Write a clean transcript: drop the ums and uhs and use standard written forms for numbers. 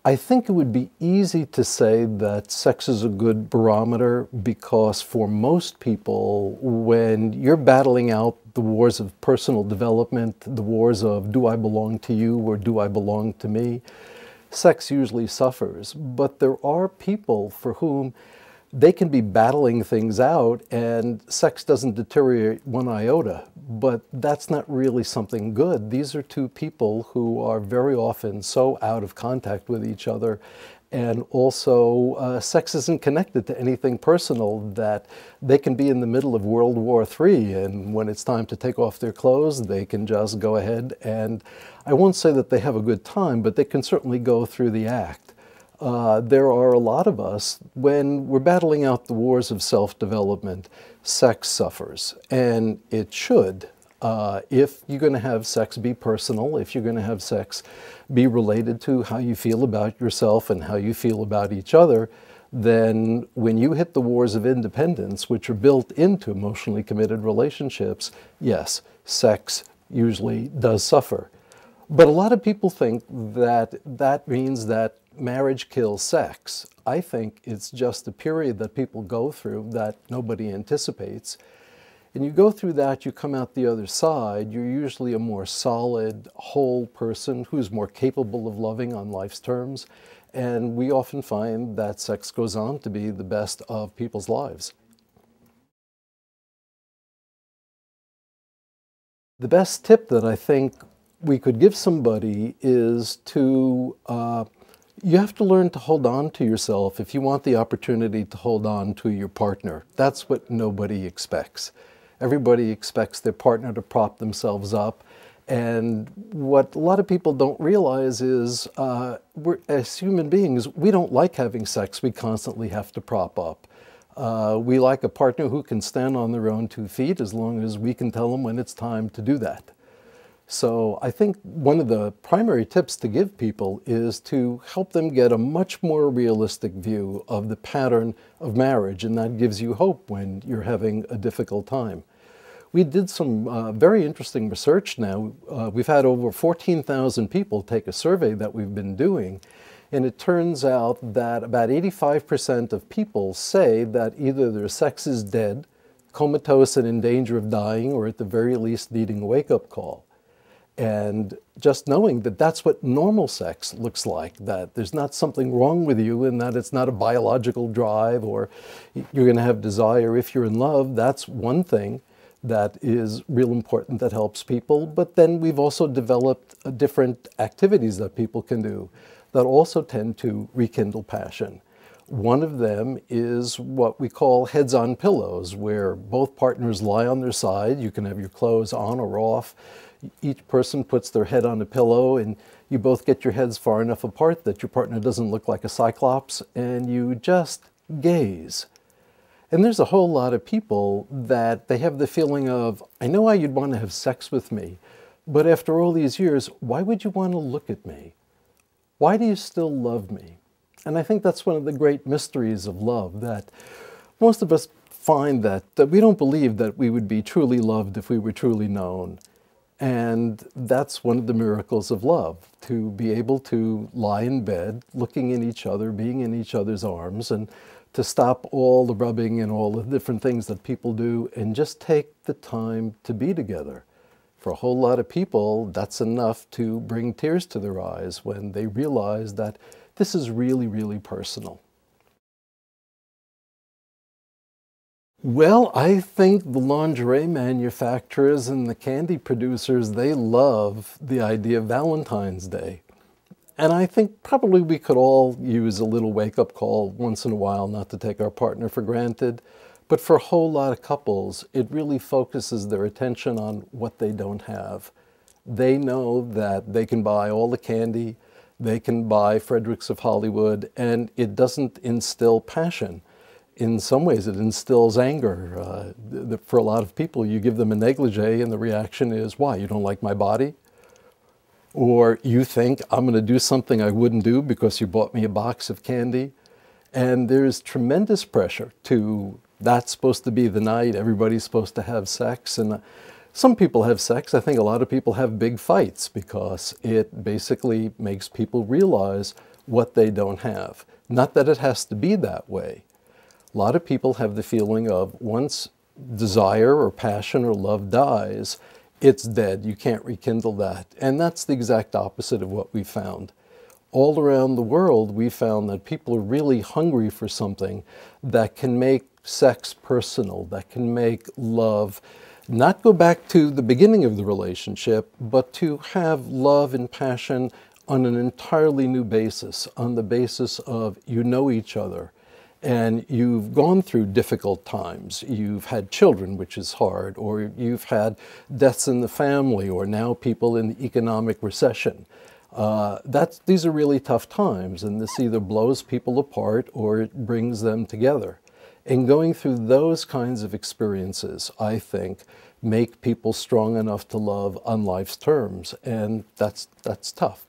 I think it would be easy to say that sex is a good barometer because for most people, when you're battling out the wars of personal development, the wars of do I belong to you or do I belong to me, sex usually suffers. But there are people for whom they can be battling things out and sex doesn't deteriorate one iota, but that's not really something good. These are two people who are very often so out of contact with each other, and also sex isn't connected to anything personal, that they can be in the middle of World War III, and when it's time to take off their clothes, they can just go ahead, and I won't say that they have a good time, but they can certainly go through the act. There are a lot of us, when we're battling out the wars of self-development, sex suffers, and it should. If you're going to have sex be personal, if you're going to have sex be related to how you feel about yourself and how you feel about each other, then when you hit the wars of independence, which are built into emotionally committed relationships, yes, sex usually does suffer. But a lot of people think that that means that marriage kills sex. I think it's just a period that people go through that nobody anticipates. And you go through that, you come out the other side, you're usually a more solid, whole person who's more capable of loving on life's terms. And we often find that sex goes on to be the best of people's lives. The best tip that I think we could give somebody is to you have to learn to hold on to yourself if you want the opportunity to hold on to your partner. That's what nobody expects. Everybody expects their partner to prop themselves up. And what a lot of people don't realize is as human beings, we don't like having sex we constantly have to prop up. We like a partner who can stand on their own 2 feet as long as we can tell them when it's time to do that. So I think one of the primary tips to give people is to help them get a much more realistic view of the pattern of marriage, and that gives you hope when you're having a difficult time. We did some very interesting research now. We've had over 14,000 people take a survey that we've been doing, and it turns out that about 85% of people say that either their sex is dead, comatose and in danger of dying, or at the very least needing a wake-up call. And just knowing that that's what normal sex looks like, that there's not something wrong with you and that it's not a biological drive or you're going to have desire if you're in love, that's one thing that is real important that helps people. But then we've also developed different activities that people can do that also tend to rekindle passion. One of them is what we call heads on pillows, where both partners lie on their side. You can have your clothes on or off. Each person puts their head on a pillow and you both get your heads far enough apart that your partner doesn't look like a cyclops, and you just gaze. And there's a whole lot of people that they have the feeling of, I know how you'd want to have sex with me, but after all these years, why would you want to look at me? Why do you still love me? And I think that's one of the great mysteries of love, that most of us find that we don't believe that we would be truly loved if we were truly known. And that's one of the miracles of love, to be able to lie in bed, looking in each other, being in each other's arms, and to stop all the rubbing and all the different things that people do and just take the time to be together. For a whole lot of people, that's enough to bring tears to their eyes when they realize that this is really, really personal. Well, I think the lingerie manufacturers and the candy producers, they love the idea of Valentine's Day. And I think probably we could all use a little wake-up call once in a while, not to take our partner for granted. But for a whole lot of couples, it really focuses their attention on what they don't have. They know that they can buy all the candy, they can buy Fredericks of Hollywood, and it doesn't instill passion. In some ways, it instills anger. For a lot of people, you give them a negligee and the reaction is, why, you don't like my body? Or you think, I'm going to do something I wouldn't do because you bought me a box of candy. And there's tremendous pressure to, that's supposed to be the night, everybody's supposed to have sex. And some people have sex. I think a lot of people have big fights because it basically makes people realize what they don't have. Not that it has to be that way. A lot of people have the feeling of once desire or passion or love dies, it's dead. You can't rekindle that. And that's the exact opposite of what we found. All around the world, we found that people are really hungry for something that can make sex personal, that can make love not go back to the beginning of the relationship, but to have love and passion on an entirely new basis, on the basis of you know each other, and you've gone through difficult times. You've had children, which is hard, or you've had deaths in the family, or now people in the economic recession. These are really tough times, and this either blows people apart or it brings them together. And going through those kinds of experiences, I think, make people strong enough to love on life's terms, and that's tough.